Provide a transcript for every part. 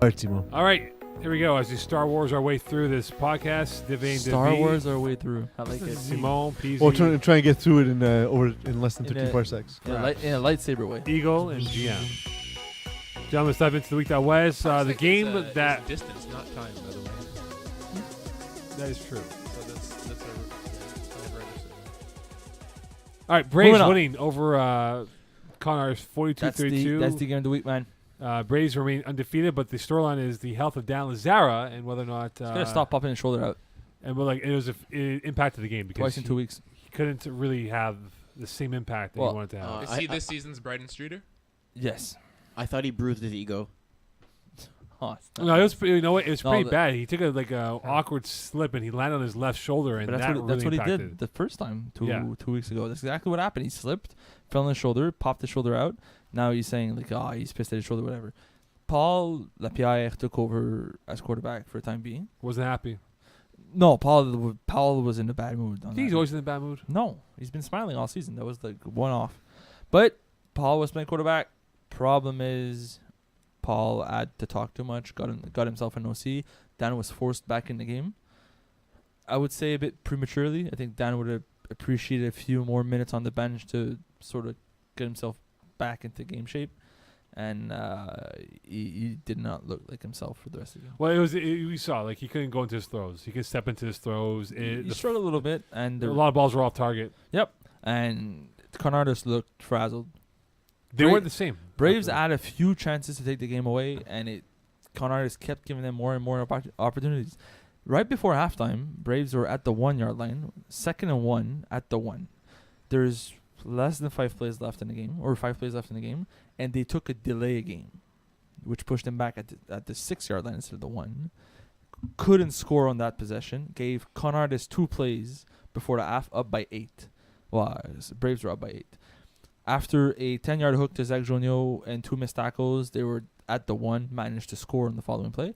All right, Timo. All right, here we go. As we Star Wars our way through this podcast, Division Star A&B, Wars our way through. I like it. Simone, PZ, Well, try and get through it in less than 15 parsecs. In a lightsaber way. Eagle, and GM. Gentlemen, let's dive into the week that was. The game that distance, not time, by the way. that is true. So that's I've read this. All right, Braves Moving on. winning over Connors 42-32. That's the game of the week, man. Braves remain undefeated, but the storyline is the health of Dan Lazara and whether or not He's gonna stop popping his shoulder out and it impacted the game because twice in 2 weeks. he couldn't really have the same impact that he wanted to have. Is he this season's Bryden Streeter? Yes. I thought he bruised his ego. Oh, No, it was you know what? It was No, pretty the- bad. He took a awkward slip and he landed on his left shoulder, and but that that's really what he impacted. did the first time 2 Yeah. 2 weeks ago. That's exactly what happened. He slipped, fell on his shoulder, popped his shoulder out. Now he's saying like, he's pissed at his shoulder, whatever. Paul Lapierre took over as quarterback for the time being. Wasn't happy. No, Paul was in a bad mood. I think he's always in a bad mood. No, he's been smiling all season. That was like one off. But Paul was playing quarterback. Problem is, Paul had to talk too much. Got himself an OC. Dan was forced back in the game. I would say a bit prematurely. I think Dan would have appreciated a few more minutes on the bench to sort of get himself back into game shape. And he did not look like himself for the rest of the game. Well, we saw like he couldn't go into his throws. He could step into his throws. He struggled a little bit, and a lot of balls were off target. Yep. And Conardus looked frazzled. They weren't the same. Braves had a few chances to take the game away, and Conardus kept giving them more and more opportunities. Right before halftime, Braves were at the 1 yard line, 2nd and 1 at the 1. There's less than 5 plays left in the game, and they took a delay game, which pushed them back at the 6 yard line instead of the 1. Couldn't score on that possession. Gave Conardus 2 plays before the half, up by 8. Well, Braves were up by 8. After a 10-yard hook to Zach Jonio and 2 missed tackles, they were at the 1, managed to score on the following play.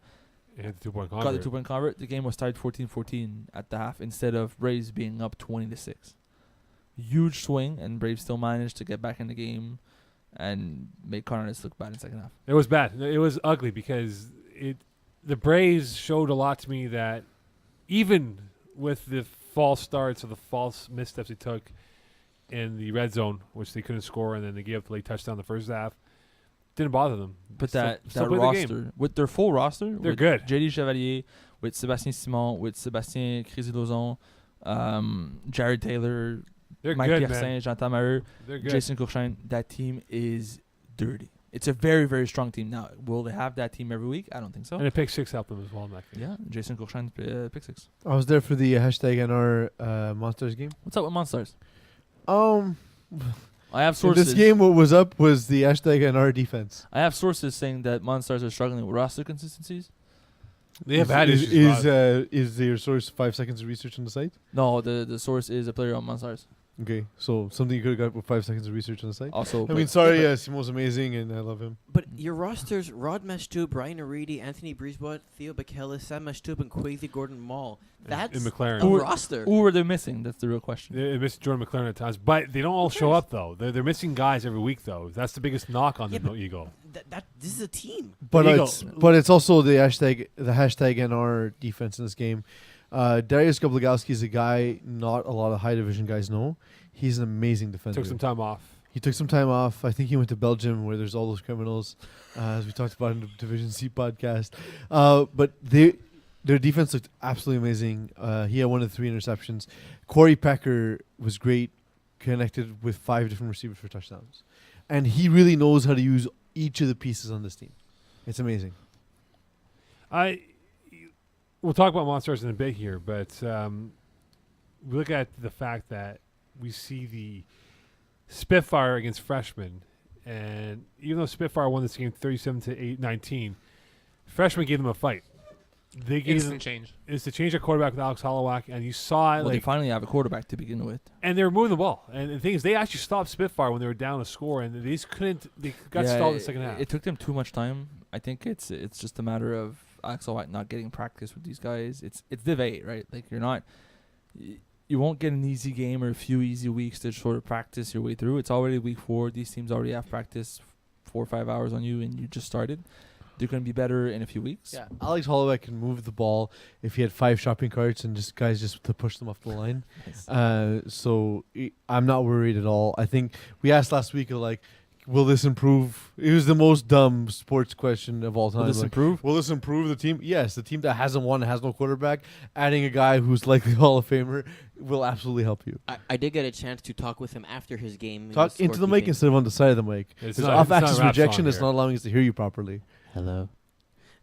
Got the 2-point Got the 2-point convert. The game was tied 14-14 at the half instead of Braves being up 20-6. Huge swing, and Braves still managed to get back in the game and make Conardus look bad in the second half. It was bad. It was ugly because the Braves showed a lot to me that even with the false starts or the false missteps they took in the red zone, which they couldn't score, and then they gave up the late touchdown in the first half, didn't bother them. But Still that played the roster, game. with their full roster, They're with good. JD Chevalier, with Sébastien Simon, with Sébastien Crisy-Lauzon, Jared Taylor, They're Mike good, Piercin, man. Jean Tamareux, They're good. Jason Courchain, that team is dirty. It's a very, very strong team. Now, will they have that team every week? I don't think so. And a pick 6 helped them as well in that game. Yeah, Jason Courchain, pick 6. I was there for the #NR Monsters game. What's up with Monsters? In I have sources. this game, what was up was the #NR defense. I have sources saying that Monsters are struggling with roster consistencies. They have had is, issues. is your source 5 seconds of research on the site? No, the source is a player on Monsters. Okay, so something you could have got with 5 seconds of research on the site. Also, I mean, sorry, Simo's amazing and I love him. But your rosters: Rod Meshtub, Ryan Aridi, Anthony Brisebois, Theo Bekelis, Sam Meshtub, and Kwesi Gordon Mall. That's in McLaren. a Who- roster. who are they missing? That's the real question. They miss Jordan McLaren at times, but they don't all show up though. They're missing guys every week though. That's the biggest knock on Yeah, the but Eagle. This is a team. But Eagle. it's also the #NR defense in this game. Darius Goblagowski is a guy not a lot of high division guys know. He's an amazing defender. Took some time off. He took some time off. I think he went to Belgium where there's all those criminals, as we talked about in the Division C podcast. But their defense looked absolutely amazing. He had 1 of 3 interceptions. Corey Pecker was great, connected with 5 different receivers for touchdowns. And he really knows how to use each of the pieces on this team. It's amazing. We'll talk about Monsters in a bit here, but we look at the fact that we see the Spitfire against freshmen, and even though Spitfire won this game 37-19, freshmen gave them a fight. They gave Instant change. It's to change their quarterback with Alex Hollowak, and you saw it Well, they finally have a quarterback to begin with. and they were moving the ball. And the thing is, they actually stopped Spitfire when they were down a score, and they just couldn't. They got stalled in the second half. It took them too much time. I think it's just a matter of Alex Hollowak not getting practice with these guys. It's Div 8, right? Like you won't get an easy game or a few easy weeks to sort of practice your way through. It's already week 4. These teams already have practice 4 or 5 hours on you, and you just started. they're going to be better in a few weeks. Yeah, Alex Holloway can move the ball if he had 5 shopping carts and just guys just to push them off the line. Nice. So I'm not worried at all. I think we asked last week, like, will this improve? It was the most dumb sports question of all time. Will this like, improve? will this improve the team? Yes, the team that hasn't won and has no quarterback, adding a guy who's likely Hall of Famer will absolutely help you. I did get a chance to talk with him after his game. He Talk was into the mic scorekeeping. instead of on the side of the mic. It's There's not- off it's not axis rap rejection. song It's here. not allowing us to hear you properly. Hello.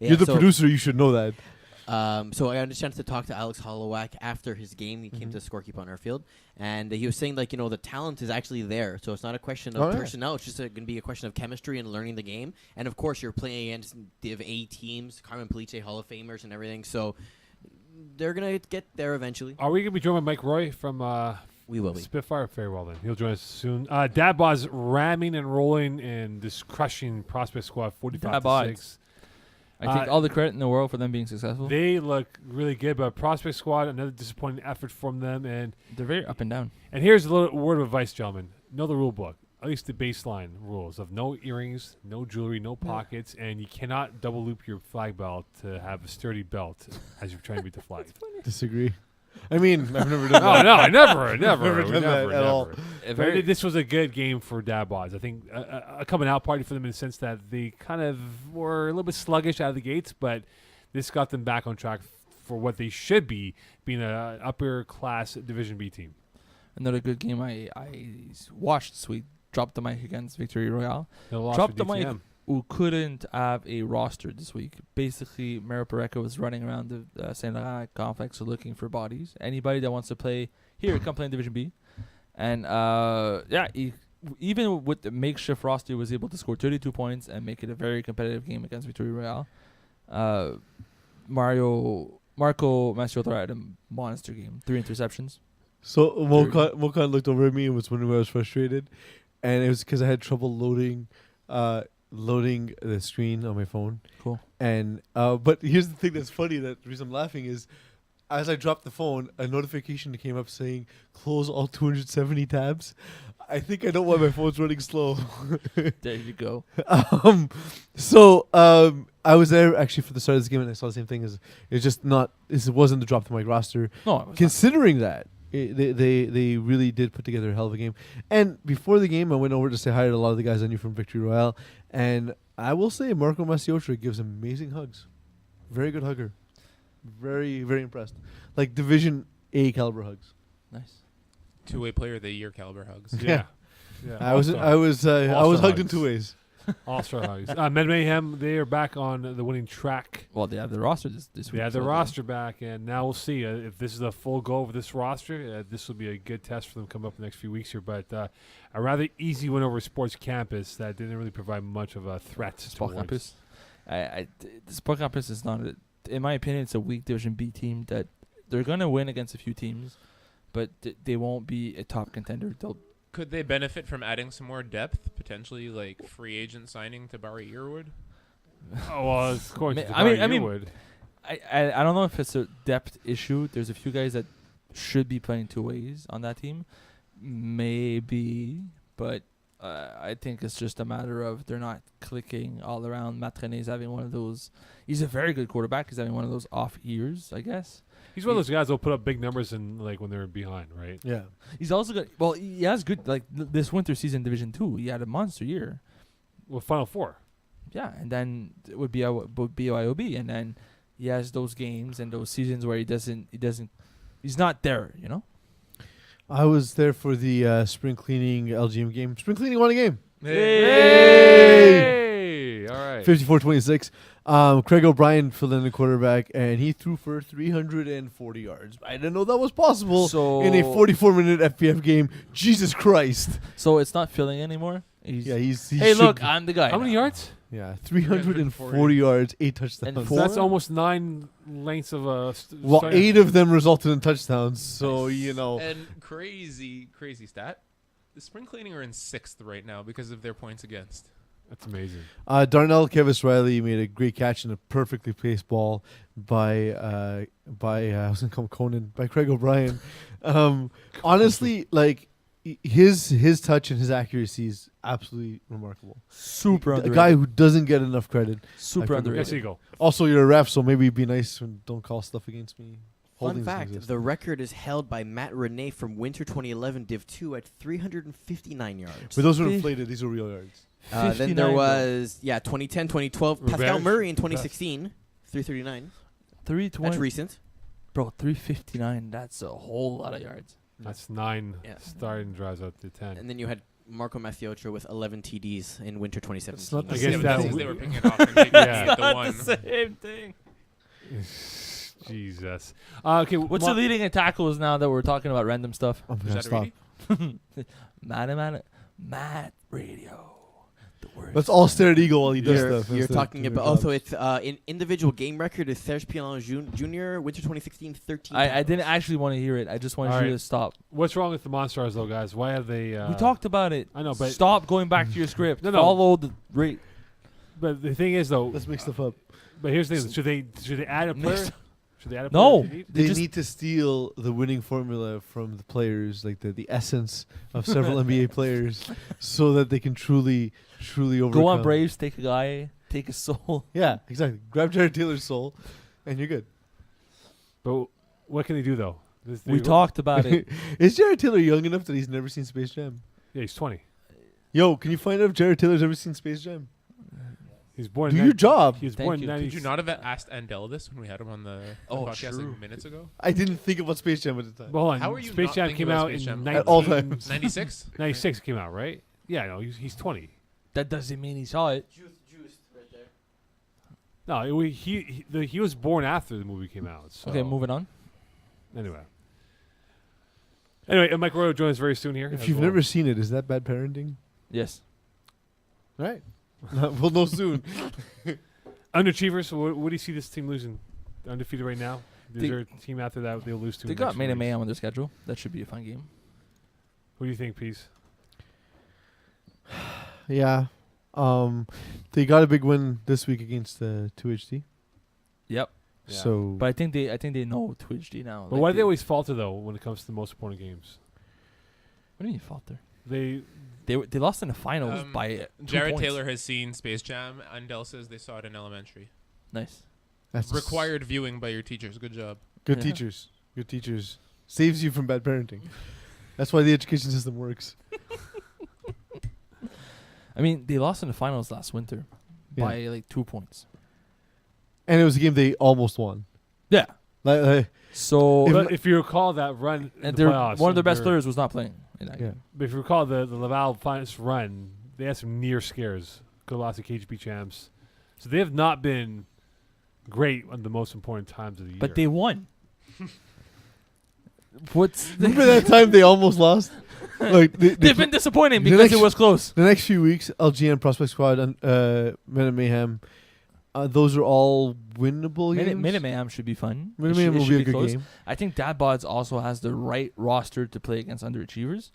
You're the so, producer. You should know that. So I had a chance to talk to Alex Holloway after his game. He came Mhm. to scorekeep on our field, and he was saying, like, the talent is actually there. So it's not a question Oh, of yeah. personnel. It's just going to be a question of chemistry and learning the game. And of course, you're playing against Div A teams, Carmen Palice Hall of Famers, and everything. So they're gonna get there eventually. Are we going to be joined by Mike Roy from We will be. Spitfire? Very well then. He'll join us soon. Dadbod's ramming and rolling and just crushing Prospect Squad 45-6. I take all the credit in the world for them being successful. They look really good, but Prospect Squad, another disappointing effort from them. And They're very up and down. here's a little word of advice, gentlemen. Know the rule book. At least the baseline rules of no earrings, no jewelry, no pockets, and you cannot double loop your flag belt to have a sturdy belt as you're trying to beat the flag. Disagree. I mean, I've never done Oh that. no, never. Never done that at all. But this was a good game for Dadbods. I think a coming out party for them in the sense that they kind of were a little bit sluggish out of the gates, but this got them back on track for what they should be, being an upper class Division B team. Another good game I watched this week. Dropped the mic against Victory Royale. They lost Dropped to the mic. DTM. Who couldn't have a roster this week. Basically, Mero Pareca was running around the St. Laurent complex looking for bodies. Anybody that wants to play here, come play in Division B. And even with the makeshift roster, he was able to score 32 points and make it a very competitive game against Victory Royale. Marco Mastrotaro had a monster game. 3 interceptions. So Mokan looked over at me and was wondering why I was frustrated, and it was because I had trouble loading the screen on my phone. Cool. And but here's the thing that's funny. That the reason I'm laughing is, as I dropped the phone, a notification came up saying close all 270 tabs. I think I know why my phone's running slow. There you go. I was there actually for the start of this game, and I saw the same thing. It wasn't the drop to my roster. No, it was Considering that, they really did put together a hell of a game. And before the game, I went over to say hi to a lot of the guys I knew from Victory Royale, and I will say Marco Mastrotaro gives amazing hugs. Very good hugger. Very, very impressed. Like Division A caliber hugs. nice. Two-way player of the year caliber hugs. Yeah. I was All-star hugged in hugs. 2 ways. All-star hugs. Med Mayhem, they are back on the winning track. Well, they have the roster this week. They had their so roster back, and now we'll see if this is a full go of this roster. This will be a good test for them coming up the next few weeks here. But a rather easy win over Sports Campus that didn't really provide much of a threat. Sport towards- Campus. The Sport Campus is not, in my opinion, it's a weak Division B team that they're going to win against a few teams, but they won't be a top contender. Could they benefit from adding some more depth, potentially like free agent signing to Barry Earwood? Oh, well, of course. I mean, I don't know if it's a depth issue. There's a few guys that should be playing 2 ways on that team, maybe, but I think it's just a matter of they're not clicking all around. Matrene's having one of those. He's a very good quarterback. He's having one of those off years, I guess. he's one of those guys that'll put up big numbers in when they're behind, right? Yeah. He's also good. Well, he has good. Like this winter season, Division 2, he had a monster year. Well, Final Four. Yeah, and then it would be BYOB, and then he has those games and those seasons where he's not there. You know. I was there for the spring cleaning LGM game. Spring cleaning won a game. Hey! All right. 54-26. Craig O'Brien filled in the quarterback, and he threw for 340 yards. I didn't know that was possible in a 44-minute FPF game. Jesus Christ. So it's not filling anymore. He Hey, should look, be. I'm the guy. How many yards? Yeah, 340 yards, 8 touchdowns. And four? That's almost 9 lengths of a. Well, 8 of them resulted in touchdowns, so, And crazy stat. The spring cleaning are in 6th right now because of their points against. That's amazing. Darnell Kevis Riley made a great catch and a perfectly placed ball by I was gonna call him Conan, by Craig O'Brien. Honestly, like his touch and his accuracy is absolutely remarkable. Super A underrated. guy who doesn't get enough credit. Super I could- Yes, underrated. Eagle. Also, you're a ref, so maybe be nice and don't call stuff against me. Fun Holdings fact: exist. the record is held by Matt Renee from Winter 2011 Div 2 at 359 yards. But those are Fif- inflated. These are real yards. Then 59, there bro. was 2010, 2012 Pascal Revenge? Murray in 2016, 339. 320. That's recent. Bro, 359. That's a whole lot of yards. That's 9 Yeah. starting drives up to 10. And then you had Marco Maffiotra with 11 TDs in Winter 2017. It's not the I same. guess Yeah, that but w- they were picking it off and taking Yeah. the one. same thing. Jesus. Okay. What's the leading in tackles now that we're talking about random stuff? I'm Is gonna that stop. already? Matt Radio. The word. Let's all stare at Eagle while he does You're, stuff. you're instead of talking doing about our also jobs. it's in individual game record is Serge Pilon Jr. Winter 2016 13. I didn't actually want to hear it. I just wanted All you right. to stop. What's wrong with the Monstars, though, guys? Why have they? We talked about it. I know, but Stop going back to your script. No, no. Follow the rate. but the thing is, though. Let's make stuff up. But here's the thing: should they add a player? Mixed- Should they add a No. player? if they need? They They just- need to steal the winning formula from the players, like the essence of several NBA players, so that they can truly overcome. Go on Braves, take a guy, take a soul. Yeah, exactly. Grab Jared Taylor's soul, and you're good. But what can they do though? We talked about it. Is Jared Taylor young enough that he's never seen Space Jam? Yeah, he's 20. Yo, can you find out if Jared Taylor's ever seen Space Jam? He's born. Do in your 90 job. He was Thank born in you. 90. Did you not have asked Andel this when we had him on the Oh, podcast true. like minutes ago? I didn't think about Space Jam at the time. Well, hold on. How are you Space not Jam thinking came about out Space in Jam? At all 19 times. 96? 96 came out, right? Yeah, no, he's 20. That doesn't mean he saw it. Juiced right there. No, he was born after the movie came out. So. Okay, moving on. Anyway, and Mike Roy will join us very soon here. If as you've well. never seen it, is that bad parenting? Yes. Right. We'll know soon. Underachievers, so what do you see this team losing? Undefeated right now? Is They- there a team after that they'll lose to? They in the got next few Made weeks? Mayhem on their schedule. That should be a fun game. What do you think, Peace? Yeah. They got a big win this week against 2HD. Yep. Yeah. So, But I think they know Twitch D now. But why do they always falter though when it comes to the most important games? What do you mean falter? They They lost in the finals by 2 Jared points. Taylor has seen Space Jam. Andel says they saw it in elementary. Nice. that's Required viewing by your teachers. Good job. Good Yeah. teachers. Good teachers. Saves you from bad parenting. That's why the education system works. I mean, they lost in the finals last winter Yeah. by like 2 points. And it was a game they almost won. Yeah. Like, So but if you recall that run in and the their playoffs, one of their best they're- players was not playing in that yeah. game. But if you recall the Laval finals run, they had some near scares. Could have lost to KGP champs, so they have not been great on the most important times of the year. But they won. What's Remember that time they almost lost? Like They've been disappointing the because next- it was close. the next few weeks, LGN Prospect Squad and Men of Mayhem, those are all winnable games. Minute Mayhem should be fun. Minute It Mayhem should- it will should be a good close. game. I think Dad Bods also has the right roster to play against underachievers.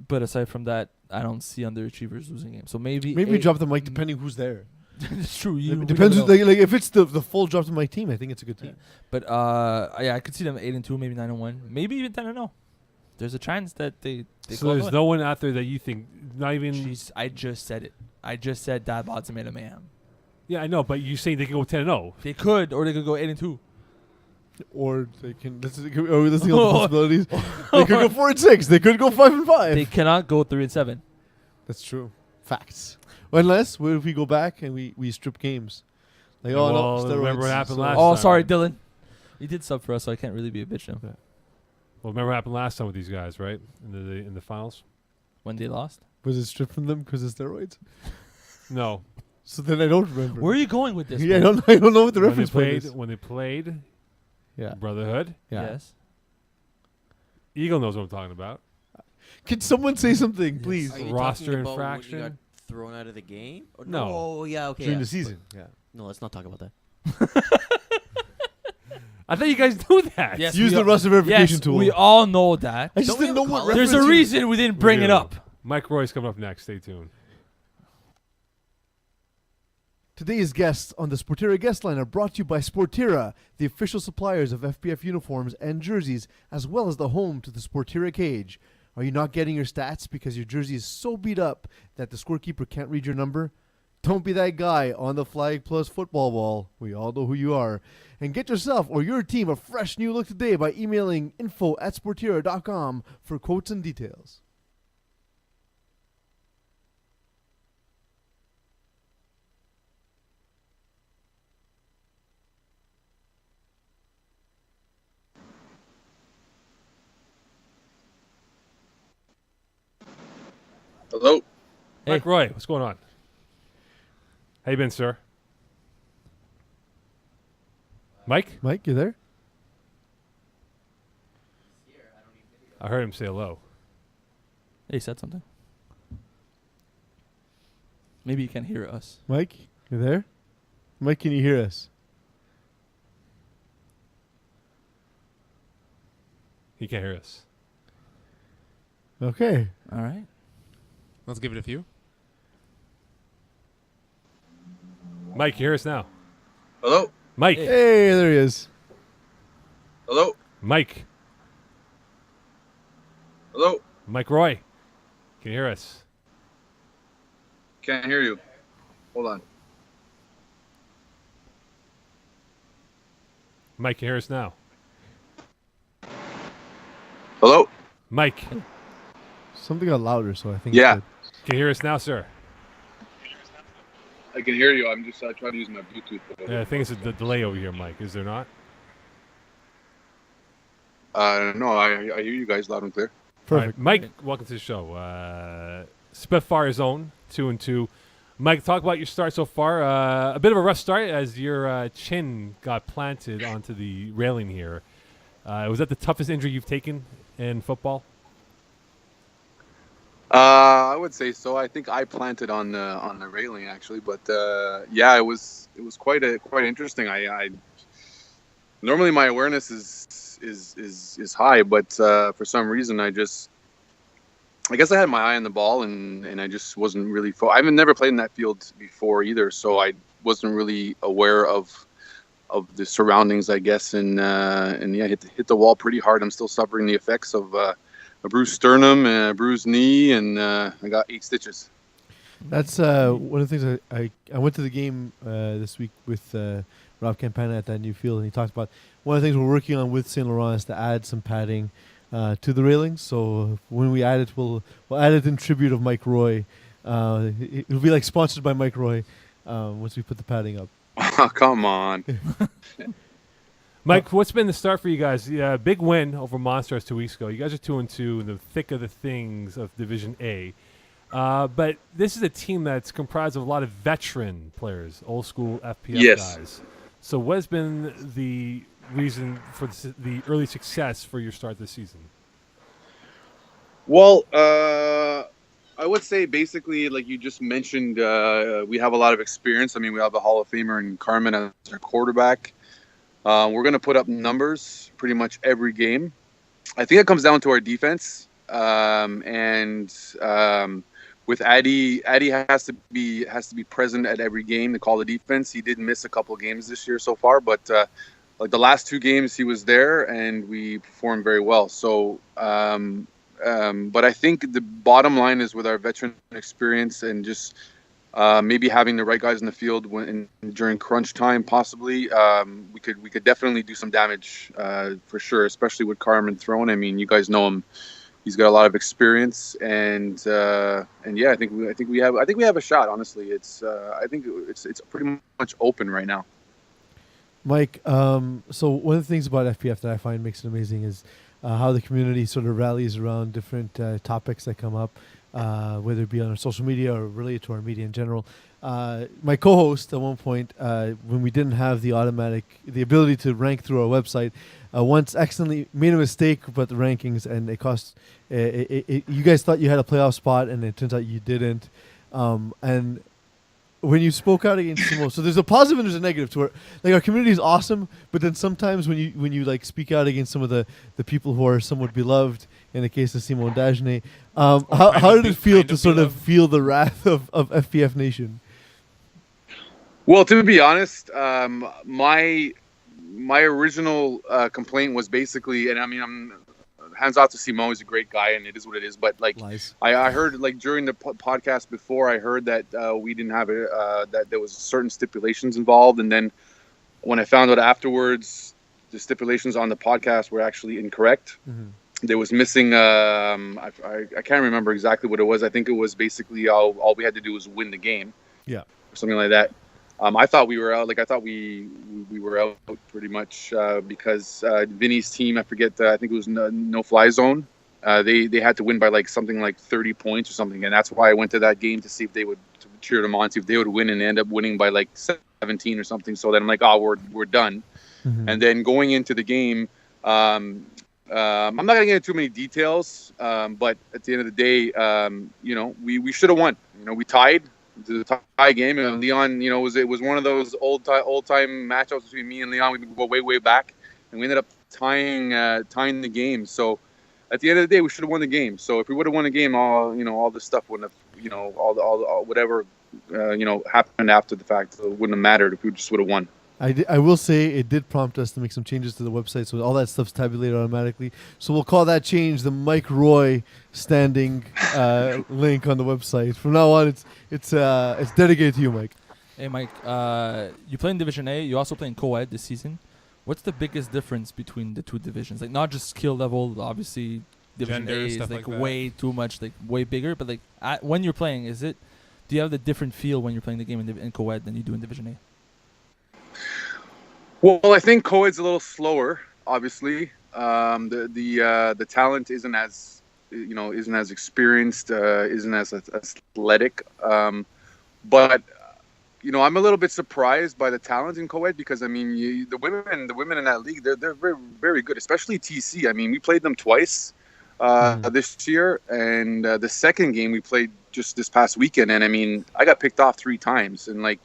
But aside from that, I don't see underachievers losing games. So maybe Maybe drop the mic depending who's there. it's true. It depends. Like if it's the full drop to my team, I think it's a good team. But yeah, I could see them 8-2, maybe 9-1, maybe even 10-0. There's a chance that they so go there's on. no one out there that you think not even. Jeez, I just said it. I just said Dad Bods and Minute Mayhem. Yeah, I know, but you saying they can go 10-0. They could, or they could go 8-2. Or they can. Let's think of the possibilities. They could go 4-6. They could go 5-5. They cannot go 3-7. That's true. Facts. Unless what if we go back and we strip games? Like Yeah, oh well, no, remember what steroids, happened so- last Oh, time. sorry, Dylan. You did sub for us, so I can't really be a bitch now. Well, remember what happened last time with these guys, right? In the finals. When they lost. Was it stripped from them because of steroids? No, So then I don't remember. Where are you going with this? Yeah, bro? I don't know what the when they reference point played is. when they played Yeah. Brotherhood. Yeah. Yes. Eagle knows what I'm talking about. Can someone say something, please? Are you Roster talking about infraction? when you got thrown out of the game? Or No. Oh, yeah, okay. During yeah. the season. Yeah. No, let's not talk about that. I thought you guys knew that. Yes, Use we the all- roster verification Yes, tool. we all know that. I just Don't we didn't have know a what caller? reference. There's a you- reason we didn't bring it do. up. Mike Roy's coming up next. Stay tuned. Today's guests on the Sportira guest line are brought to you by Sportira, the official suppliers of FPF uniforms and jerseys, as well as the home to the Sportira cage. Are you not getting your stats because your jersey is so beat up that the scorekeeper can't read your number? Don't be that guy on the Flag Plus football wall. We all know who you are. And get yourself or your team a fresh new look today by emailing info@sportira.com for quotes and details. Hello. Hey. Mike Roy, what's going on? How you been, sir? Mike? Mike, you there? I heard him say hello. He said something. Maybe you can't hear us. Mike, you there? Mike, can you hear us? He can't hear us. Okay. All right. Let's give it a few. Mike, you hear us now? Hello. Mike. Hey. Hey, there he is. Hello. Mike. Hello. Mike Roy. Can you hear us? Can't hear you. Hold on. Mike, can you hear us now? Hello. Mike. Something got louder, so I think. Yeah. it's Can you hear us now, sir? I can hear you. I'm just trying to use my Bluetooth. Yeah, I think it's the delay over here, Mike. Is there not? No, I hear you guys loud and clear. good. All right, Perfect. Mike, welcome to the show. Spitfire Zone 2-2. Mike, talk about your start so far. A bit of a rough start as your chin got planted onto the railing here. Was that the toughest injury you've taken in football? I would say so. I think I planted on the railing actually, but yeah, it was quite interesting. I normally my awareness is high, but for some reason I guess I had my eye on the ball and I just wasn't really. I've never played in that field before either, so I wasn't really aware of the surroundings, I guess, and yeah, hit the wall pretty hard. I'm still suffering the effects of a bruised sternum and a bruised knee, and I got 8 stitches. That's one of the things I went to the game this week with Rob Campana at that new field, and he talked about one of the things we're working on with Saint Laurent is to add some padding to the railings. So when we add it, we'll add it in tribute of Mike Roy. It'll be like sponsored by Mike Roy once we put the padding up. Oh, come on. Mike, what's been the start for you guys? Yeah, big win over Monsters 2 weeks ago. You guys are 2-2 in the thick of the things of Division A. But this is a team that's comprised of a lot of veteran players, old school FPF guys. So what has been the reason for the early success for your start this season? Well, I would say basically, like you just mentioned, we have a lot of experience. I mean, we have a Hall of Famer in Carmen as our quarterback. We're going to put up numbers pretty much every game. I think it comes down to our defense. With Addy has to be present at every game to call the defense. He did miss a couple of games this year so far, but like the last 2 games he was there and we performed very well. So, but I think the bottom line is with our veteran experience and just maybe having the right guys in the field during crunch time, possibly we could definitely do some damage for sure, especially with Carmen throwing. I mean, you guys know him. He's got a lot of experience, and yeah, I think we have a shot. Honestly, I think it's pretty much open right now. Mike, so one of the things about FPF that I find makes it amazing is how the community sort of rallies around different topics that come up, whether it be on our social media or related to our media in general. My co-host at one point, when we didn't have the ability to rank through our website, once accidentally made a mistake about the rankings, and it cost. You guys thought you had a playoff spot, and it turns out you didn't. And when you spoke out against Simo, so there's a positive and there's a negative to it. Like, our community is awesome, but then sometimes when you like speak out against some of the people who are somewhat beloved, in the case of Simo and Dajne, how did it feel to sort of feel the wrath of FPF Nation? Well, to be honest, my original complaint was basically, and I mean, hands off to Simon. He's a great guy, and it is what it is. But like, Lies. I heard like during the podcast before, I heard that we didn't have that there was certain stipulations involved, and then when I found out afterwards, the stipulations on the podcast were actually incorrect. Mm-hmm. There was missing. I can't remember exactly what it was. I think it was basically all we had to do was win the game. Yeah. Or something like that. I thought we were out. Like I thought we were out pretty much because Vinny's team. I forget. I think it was no fly zone. They had to win by like something like 30 points or something, and that's why I went to that game to see if they would cheer them on, see if they would win, and end up winning by like 17 or something. So then I'm like, oh, we're done. Mm-hmm. And then going into the game, I'm not gonna get into too many details, but at the end of the day, we should have won. We tied. The tie game, and Leon, it was one of those old time matchups between me and Leon. We go way back, and we ended up tying the game. So at the end of the day, we should have won the game. So if we would have won the game, all this stuff wouldn't have, all whatever happened after the fact, it wouldn't have mattered if we just would have won. I will say it did prompt us to make some changes to the website, so all that stuff's tabulated automatically. So we'll call that change the Mike Roy standing link on the website. From now on, it's dedicated to you, Mike. Hey, Mike, you play in Division A. You also play in co-ed this season. What's the biggest difference between the two divisions? Like, not just skill level. Obviously, Division Gender, A is stuff like like that. way too much, like way bigger. But like when you're playing, do you have the different feel when you're playing the game in co-ed than you do in Division A? Well, I think co-ed's a little slower. Obviously, the talent isn't as experienced, isn't as athletic. But I'm a little bit surprised by the talent in co-ed because I mean the women in that league they're very very good, especially TC. I mean we played them twice this year, and the second game we played just this past weekend, and I mean I got picked off 3 times, and like.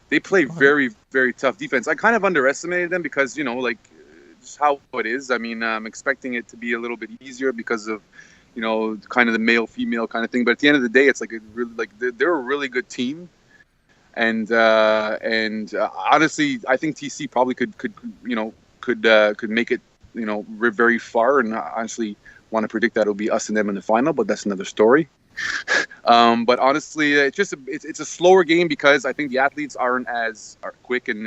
They play very, very tough defense. I kind of underestimated them because, just how it is. I mean, I'm expecting it to be a little bit easier because of, kind of the male-female kind of thing. But at the end of the day, it's like they're a really good team. And honestly, I think TC probably could make it, very far. And I honestly want to predict that it'll be us and them in the final, but that's another story. But honestly, it's a slower game because I think the athletes aren't as quick and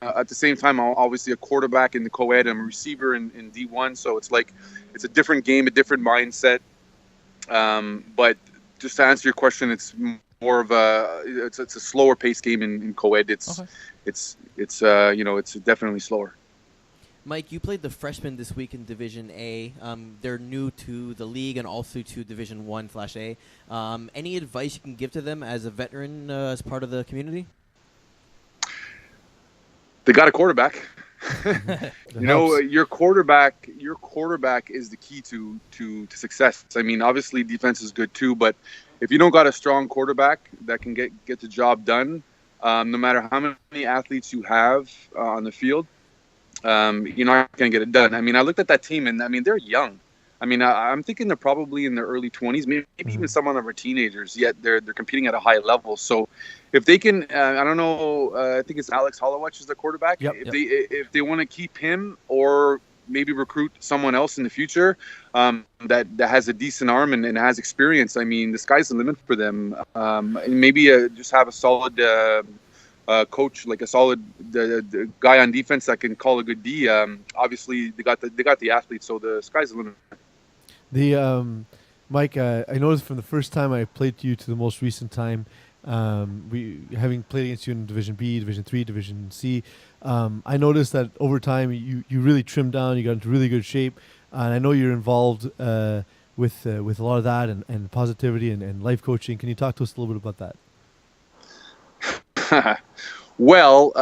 at the same time, I'm obviously a quarterback in the co-ed and a receiver in D1, so it's like it's a different game, a different mindset. But just to answer your question, it's more of it's a slower paced game in co-ed. It's definitely slower. Mike, you played the freshmen this week in Division A. They're new to the league and also to Division 1/A. Any advice you can give to them as a veteran, as part of the community? They got a quarterback. Your quarterback is the key to success. I mean, obviously defense is good too, but if you don't got a strong quarterback that can get the job done, no matter how many athletes you have on the field, you're not going to get it done. I mean, I looked at that team, and I mean, they're young. I mean, I'm thinking they're probably in their early 20s, maybe even some of them are teenagers, yet they're competing at a high level. So if they can, I don't know, I think it's Alex Hollowich is the quarterback. Yep. If they want to keep him or maybe recruit someone else in the future that has a decent arm and has experience, I mean, the sky's the limit for them. And maybe just have a solid coach, like a solid the guy on defense that can call a good D. Obviously, they got the athletes, so the sky's the limit. Mike, I noticed from the first time I played you to the most recent time, we having played against you in Division B, Division 3, Division C, I noticed that over time you really trimmed down, you got into really good shape, and I know you're involved with a lot of that and positivity and life coaching. Can you talk to us a little bit about that? Well,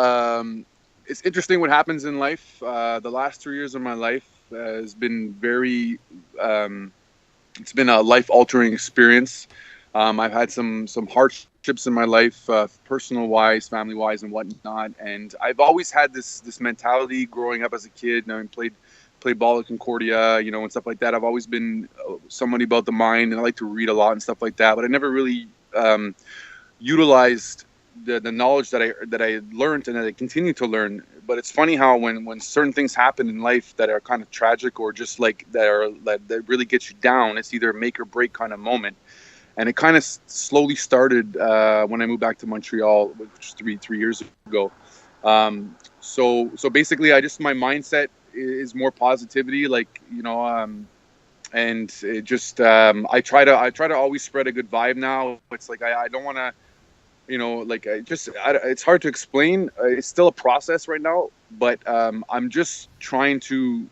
it's interesting what happens in life. The last 3 years of my life has been it's been a life-altering experience. I've had some hardships in my life, personal-wise, family-wise, and whatnot. And I've always had this mentality growing up as a kid. And I played ball at Concordia, and stuff like that. I've always been somebody about the mind, and I like to read a lot and stuff like that. But I never really utilized the knowledge that I learned and that I continue to learn but it's funny how when certain things happen in life that are kind of tragic or just like that really get you down, it's either a make or break kind of moment. And it kind of slowly started when I moved back to Montreal, which was three years ago. So basically, my mindset is more positivity, like, and it just I try to always spread a good vibe now. It's like I don't want to, it's hard to explain. It's still a process right now, but I'm just trying to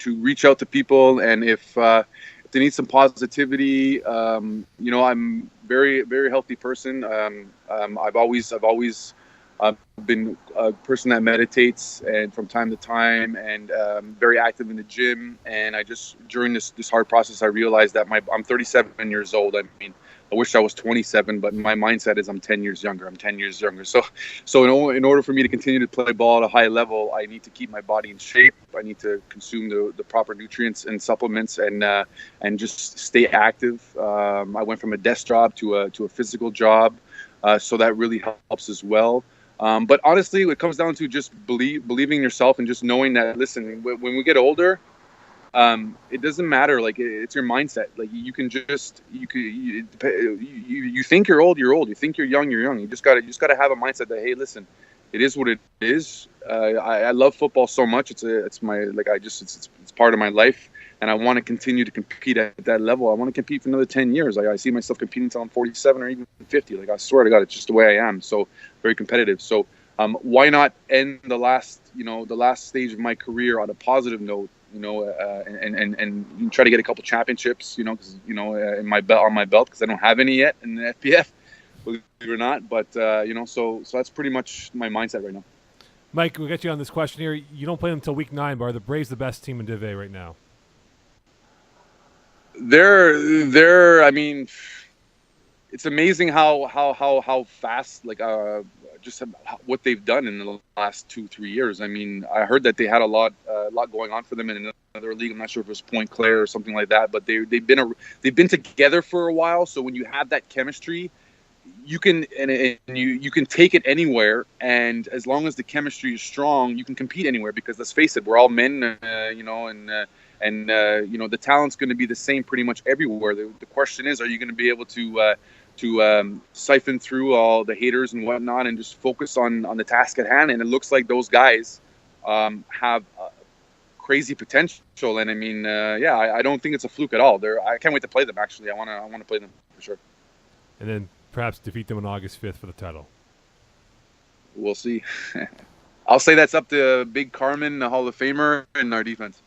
reach out to people, and if they need some positivity, I'm very, very healthy person. I've always been a person that meditates and from time to time, and very active in the gym. And I just, during this hard process, I realized that I'm 37 years old. I mean, I wish I was 27, but my mindset is I'm 10 years younger. So in order for me to continue to play ball at a high level, I need to keep my body in shape. I need to consume the proper nutrients and supplements, and just stay active. I went from a desk job to a physical job, so that really helps as well. But honestly, it comes down to just believing in yourself, and just knowing that, listen, when we get older, it doesn't matter. Like, it's your mindset. Like, you think you're old, you're old. You think you're young, you're young. You just gotta have a mindset that, hey, listen, it is what it is. I love football so much. It's part of my life, and I want to continue to compete at that level. I want to compete for another 10 years. I see myself competing until I'm 47 or even 50. Like, I swear to God, it's just the way I am. So very competitive. So why not end the last stage of my career on a positive note? And try to get a couple championships, because on my belt, because I don't have any yet in the FPF, believe it or not. But so that's pretty much my mindset right now. Mike, we'll get you on this question here. You don't play them until week 9, but are the Braves the best team in Div A right now? They're. I mean, it's amazing how fast, like, just what they've done in the last 2-3 years. I mean, I heard that they had a lot going on for them in another league. I'm not sure if it was Point Claire or something like that, but they've been together for a while. So when you have that chemistry, you can you can take it anywhere, and as long as the chemistry is strong, you can compete anywhere. Because let's face it, we're all men, and the talent's going to be the same pretty much everywhere. The question is, are you going to be able to siphon through all the haters and whatnot, and just focus on the task at hand? And it looks like those guys have crazy potential. And I mean, I don't think it's a fluke at all. I can't wait to play them. Actually, I want to play them for sure. And then perhaps defeat them on August 5th for the title. We'll see. I'll say that's up to Big Carmen, the Hall of Famer, and our defense.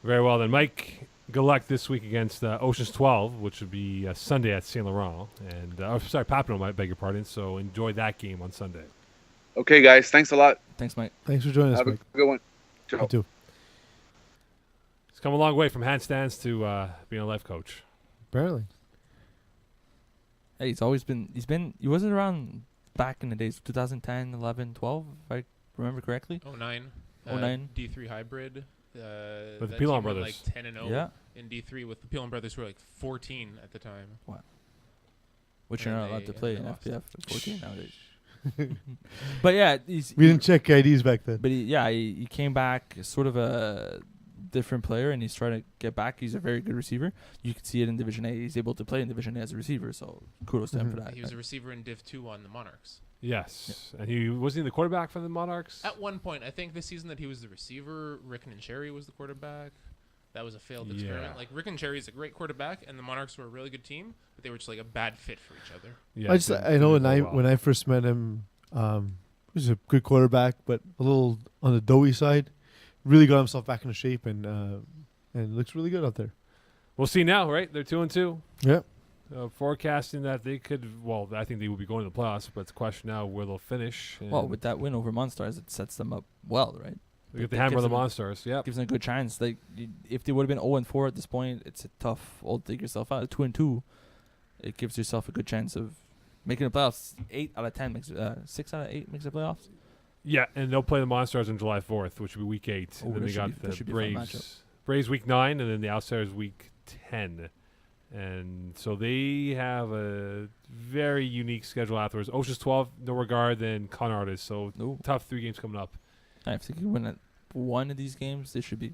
Very well then, Mike. Good luck this week against Oceans 12, which would be Sunday at Saint Laurent. And Papineau, I beg your pardon. So enjoy that game on Sunday. Okay, guys. Thanks a lot. Thanks, Mike. Thanks for joining us, Have Mike. a good one. Ciao. You too. It's come a long way from handstands to being a life coach. Apparently. Hey, he wasn't around back in the days, 2010, 11, 12, if I remember correctly. 09. 09. D3 hybrid. With the Pilon brothers. Like 10-0 Yeah. in D3 with the Pilon brothers, who were like 14 at the time. Wow. Which And you're not allowed to play in lost. FPF at 14 nowadays. But yeah, We didn't check IDs back then. But he came back sort of a different player, and he's trying to get back. He's a very good receiver. You can see it in Division A. He's able to play in Division A as a receiver, so kudos to him for that. He was a receiver in Div 2 on the Monarchs. Yes. Yeah. And he wasn't the quarterback for the Monarchs? At one point, I think this season that he was the receiver. Rick and Cherry was the quarterback. That was a failed experiment. Like, Rick and Cherry is a great quarterback, and the Monarchs were a really good team, but they were just like a bad fit for each other. Yeah, I know when I first met him, he was a good quarterback, but a little on the doughy side. Really got himself back into shape, and looks really good out there. We'll see now, right? They're 2-2. Yeah. Forecasting that they could, I think they will be going to the playoffs, but it's a question now where they'll finish. Well, with that win over Monstars, it sets them up well, right? They get the hammer of the Monstars, yeah. Gives them a good chance. Like, if they would have been 0-4 at this point, it's a tough old to take yourself out. 2-2, it gives yourself a good chance of making the playoffs. 8 out of 10 makes 6 out of 8 makes the playoffs. Yeah, and they'll play the Monstars on July 4th, which will be week 8. Oh, And then they got the Braves week 9, and then the Outsiders week 10. And so they have a very unique schedule afterwards. Ocean's 12, no regard, then Con Artist. So No. tough 3 games coming up. If they can win at one of these games, they should be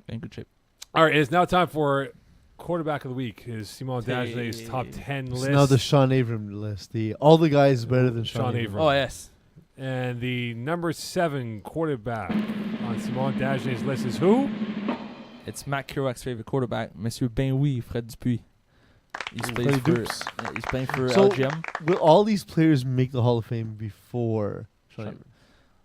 in good shape. All right, it's now time for quarterback of the week. Is Simon Dagenet's top 10 It's list. now the Sean Abram list. All the guys better than Sean Abram. Abram. Oh, yes. And the number 7 quarterback on Simon Dagenet's list is who? It's Matt Kerouac's favorite quarterback, Monsieur Ben Oui, Fred Dupuis. He's Freddie playing Dukes. he's playing for So- LGM. Will all these players make the Hall of Fame before Sean Abram?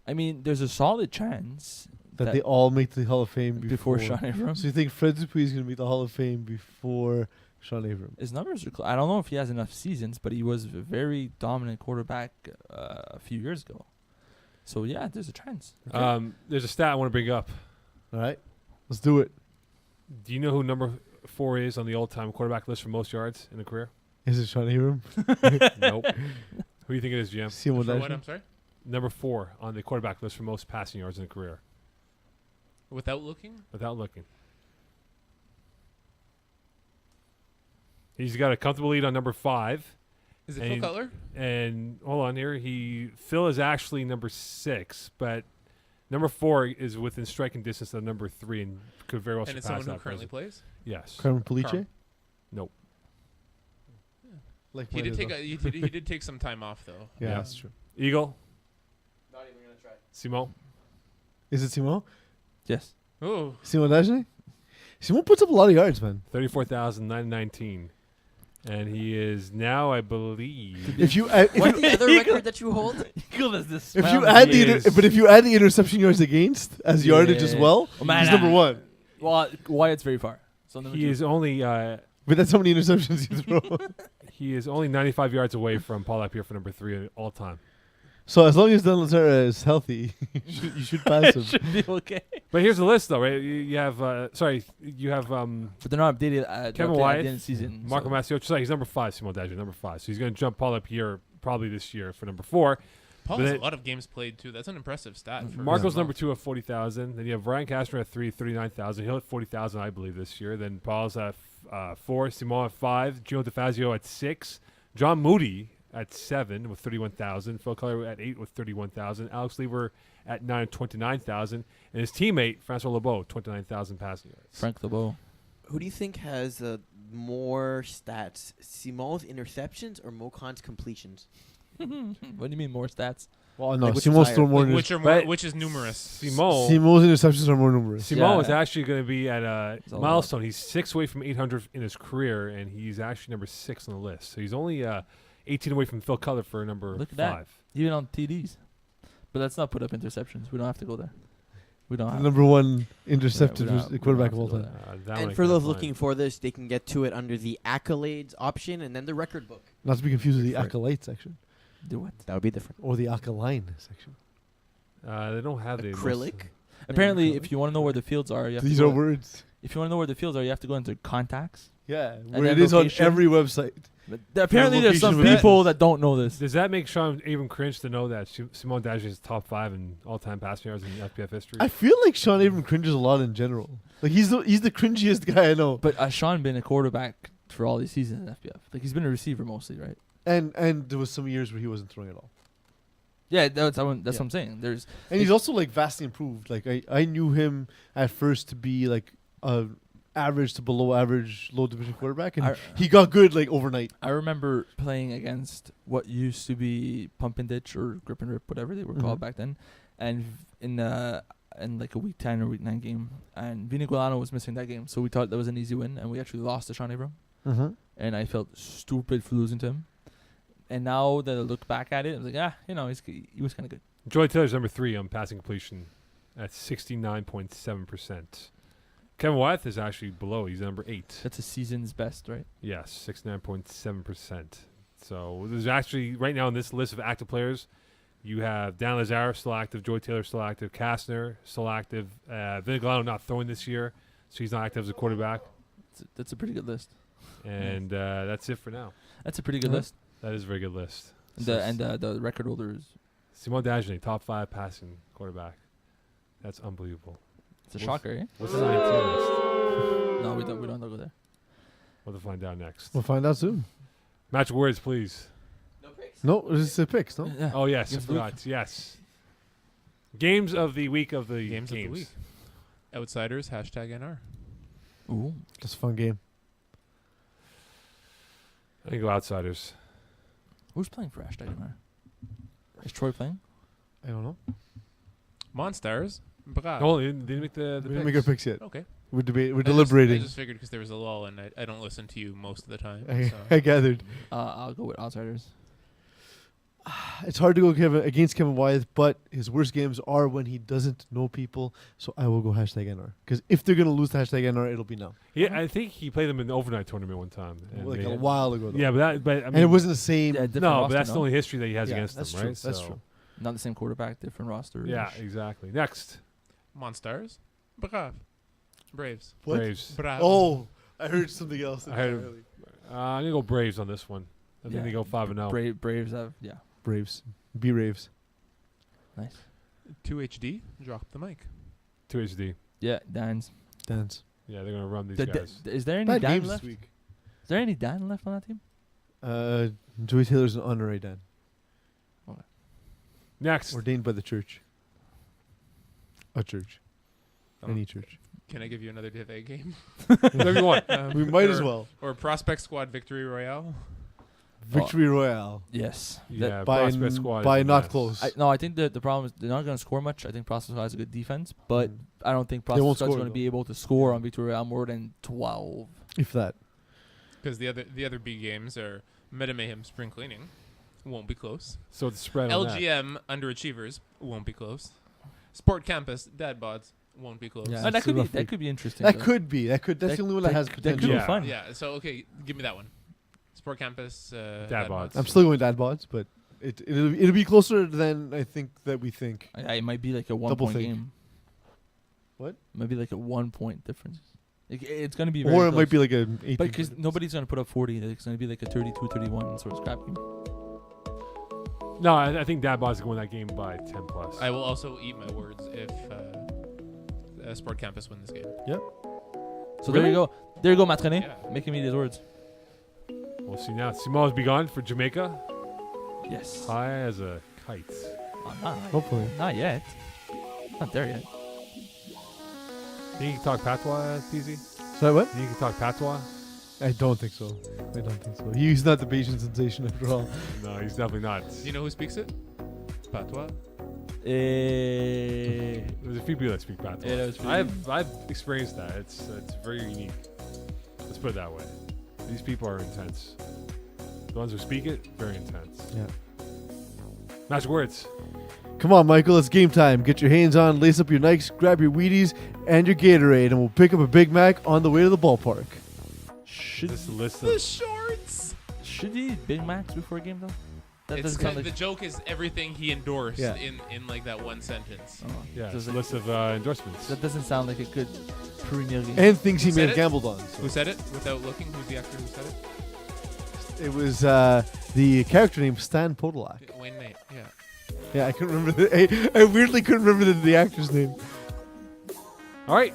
I mean, there's a solid chance That they all make the Hall of Fame before Sean Abram. So you think Fred Dupuis is going to make the Hall of Fame before Sean Abram? His numbers are I don't know if he has enough seasons, but he was a very dominant quarterback a few years ago. So, yeah, there's a chance. There's a stat I want to bring up. All right, let's do it. Do you know who number 4 is on the all-time quarterback list for most yards in a career? Is it Sean Abram? Nope. Who do you think it is, GM? Simon For what? Dagenet? I'm sorry. Number 4 on the quarterback list for most passing yards in a career, Without looking. without looking. He's got a comfortable lead on number 5. Is it And- Phil Cutler? And hold on here. Phil is actually number 6, but number 4 is within striking distance of number 3 and could very well And it's surpass someone who that. currently person. plays. Yes. Carmen Police? Carm. Nope. Like He mine did as take well. he did take some time off though. Yeah, Yeah. that's true. Eagle. Not even gonna try. Simon. Is it Simon? Yes. Oh, Simon Dagenet? Simon puts up a lot of yards, man. 34,919. And he is now, I believe. If you What's the other record that you hold? Eagle is this. if you add He the is- but if you add the interception yards against as yardage as Yeah. well, Oh, man, he's number 1. Well, Wyatt's very far. So number He 2. is only But that's how many interceptions you throw. he is only 95 yards away from Paul Lapierre for number 3 all time. So as long as Dan Lazara is healthy, you should pass him. Should be okay. But here's the list, though, right? You have you have But they're not updated at Kevin the Wyatt, end of the season. Marco so. Massio. Sorry, he's number 5. Simon Dagenet, number 5. So he's going to jump Paul Lapierre probably this year for number 4. Paul But has then- a lot of games played too. That's an impressive stat. For Marco's Simon. number 2 at 40,000. Then you have Ryan Castner at 3, 39,000. He'll hit 40,000, I believe, this year. Then Paul's at 4. Simon at 5. Gino DeFazio at 6. John Moody at 7 with 31,000. Phil Keller at 8 with 31,000. Alex Lever at 9 with 29,000. And his teammate, Francois Lebeau, 29,000 passing yards. Frank LeBeau. Who do you think has more stats, Simon's interceptions or Mokon's completions? What do you mean more stats? Well, no, Like, which is Simon's higher? throw more. Like, which are But- which is numerous. Simon Simon's interceptions are more numerous. Simon is Yeah. actually going to be at a It's a lot. milestone. He's 6 away from 800 in his career, and he's actually number 6 on the list. So he's only 18 away from Phil Cutler for number Look 5. at that. Even on TDs. But let's not put up interceptions. We don't have to go there. We don't The have number 1 intercepted we don't quarterback have of all to go time. there. That one I And for can't those find. looking for this, they can get to it under the accolades option and then the record book. Not to be confused with the For it. acolyte section Do what? That would be different. or the alkaline section. They don't have the Acrylic. Apparently, acrylic. if you want to know where the fields are, you have These to are go, words. if you want to know where the fields are, you have to go into contacts. Yeah, where then it is on location. every website. But apparently, there's some location of people that. that don't know this. Does that make Sean even cringe to know that Simon Dagenet is top 5 in all-time passing yards in FPF history? I feel like Sean Abram cringes a lot in general. Like he's the cringiest guy I know. But Sean been a quarterback for all these seasons in FPF. Like he's been a receiver mostly, right? And there was some years where he wasn't throwing at all. Yeah, that's what Yeah. I'm saying. There's And he's also like vastly improved. Like I knew him at first to be like a average to below average low division quarterback, and I- he got good like overnight. I remember playing against what used to be pump and ditch or grip and rip, whatever they were called Mhm. back then, and in like a week 10 or week 9 game, and Vini Guilano was missing that game, so we thought that was an easy win, and we actually lost to Sean Abram, and I felt stupid for losing to him. And now that I look back at it, I was like, he was kind of good. Joy Taylor's number 3 on passing completion at 69.7%. Kevin Wyeth is actually below. He's number 8. That's a season's best, right? Yes, 69.7%. So there's actually, right now on this list of active players, you have Dan Lazare still active, Joy Taylor still active, Kastner still active, Vinny Galano not throwing this year, so he's not active as a quarterback. That's a pretty good list. And that's it for now. That's a pretty good Yeah. list. That is a very good list. The record holders. Simon Dagenet, top 5 passing quarterback. That's unbelievable. It's a shocker, eh? What's the 19 list? No, we don't go there. We'll have to find out next. We'll find out soon. Match words, please. No, this is picks, no? Yeah. Oh, yes. I Games of the week. forgot. Yes. Games of the week of the Games of the week. Outsiders, #NR. Ooh. Just a fun game. I think go Outsiders. Who's playing for #NR? Is Troy playing? I don't know. Monsters, Brave. Oh, they didn't make the We didn't make our picks yet. Okay. We're I deliberating. just figured because there was a lull and I don't listen to you most of the time. I So. gathered. I'll go with Outsiders. It's hard to go against Kevin Wyeth, but his worst games are when he doesn't know people. So I will go #NR. Because if they're going to lose to #NR, it'll be now. Yeah, I think he played them in the overnight tournament one time. and Like they a had- while ago. Though. Yeah, but I mean, and it wasn't the same. Yeah, different no, roster, but that's the only history that he has Yeah, against that's them, true. right? That's So- true. Not the same quarterback, different roster. Yeah, exactly. Next, Monsters, Brave. Braves. What? Braves. Brave. Oh, I heard something else. I heard- entirely. I'm gonna go Braves on this one. I think Yeah. they go 5-0. Braves have Braves. Be Raves. nice. 2HD, drop the mic. 2HD. Yeah, Dan's. Dance. Yeah, they're gonna run these The- guys. Is there any Bad Dan games left? this week. Is there any Dan left on that team? Joey Taylor's an honorary Dan. Next, Ordained by the church. A church. Oh. Any church. Can I give you another Div A game? whatever you want. We might as or- well. Or Prospect Squad Victory Royale. Victory Royale. Yes. Yeah, by Prospect Squad. by is the not best. close. I think the problem is they're not going to score much. I think Prospect has a good defense, but I don't think They won't Prospect is score, going to be able to score on Victoria Royale more than 12. If that. Because the other B games are Meta Mayhem Spring Cleaning. Won't be close. So it's spread on that. LGM Underachievers. Won't be close. Sport Campus Dad Bods. Won't be close. Yeah, That's that could a be rough week. interesting. That though. could be. That's the only one that has That potential. could be Yeah. fun. Yeah, so okay, give me that one. Sport Campus Dad Bods. I'm still going Dad Bods, but it'll be closer than I think that we think. Yeah, it might be like a Double 1 point think. game. What? Maybe like a 1 point difference. It's going to be Or very it might be like a 18. But because nobody's going to put up 40. It's going to be like a 32-31 sort of scrap game. No, I think Dad Bods is going to win that game by 10 plus. I will also eat my words if Sport Campus win this game. So there you go. There you go, Matrone. Yeah. Making me these words. We'll see now. Simone's begun for Jamaica. Yes. High as a kite. Hopefully. Not yet. Not there yet. Think you can talk patois, PZ? So what? Think you can talk patois? I don't think so. I don't think so. He's not the Bayesian sensation after all. No, he's definitely not. Do you know who speaks it? Patois. There's a few people that speak patois. Yeah, that was pretty I've experienced that. It's very unique. Let's put it that way. These people are intense. The ones who speak it, very intense. Yeah. Match words. Come on, Michael. It's game time. Get your hands on, lace up your Nikes, grab your Wheaties and your Gatorade, and we'll pick up a Big Mac on the way to the ballpark. Should This list of shorts. should he eat Big Macs before a game though? That It's doesn't sound like. the joke is everything he endorsed Yeah. in like that one sentence. Oh, yeah, it's does a it- list of endorsements. that doesn't sound like a good premier game. And things he Who may said have it? gambled on. so. Who said it without looking? Who's the actor who said it? It was the character named Stan Podolak. Wayne Nate. Yeah. Yeah, I couldn't remember. I weirdly couldn't remember the actor's name. All right.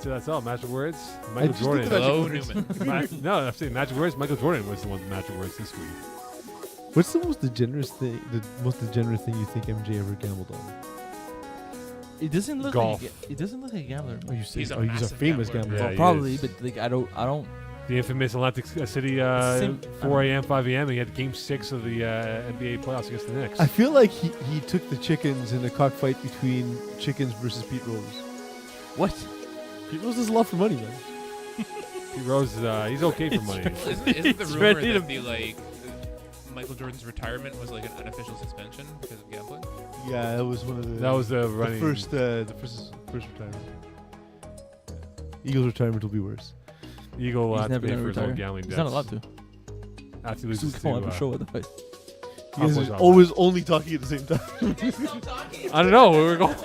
That's all. Magic words. Michael just Jordan. looked at Hello, Magic Newman. No, I'm saying magic words. Michael Jordan was the one with magic words this week. What's the most degenerate thing? The most degenerate thing you think MJ ever gambled on? It doesn't look Golf. like it doesn't look like a gambler. Oh, you say, He's a he's a massive famous gambler. gambler. Yeah, Well, he probably, is. but like I don't. The infamous Atlantic City, Sim- 4 a.m., 5 a.m. He had Game 6 of the NBA playoffs against the Knicks. I feel like he took the chickens in a cockfight between chickens versus Pete Rose. What? Pete Rose does a lot for money, man. Pete Rose, he's okay for money. Isn't the It's rumor ready that to- the Michael Jordan's retirement was like an unofficial suspension because of gambling? Yeah, that was one of the. That was the the running. first retirement. Eagles' retirement will be worse. Eagle will He's have to never pay gonna for his own retire. gambling He's debts. not allowed to. After he He's loses going on to, the show otherwise. You guys Aqua's are out. always only talking at the same time. I don't know where we're going.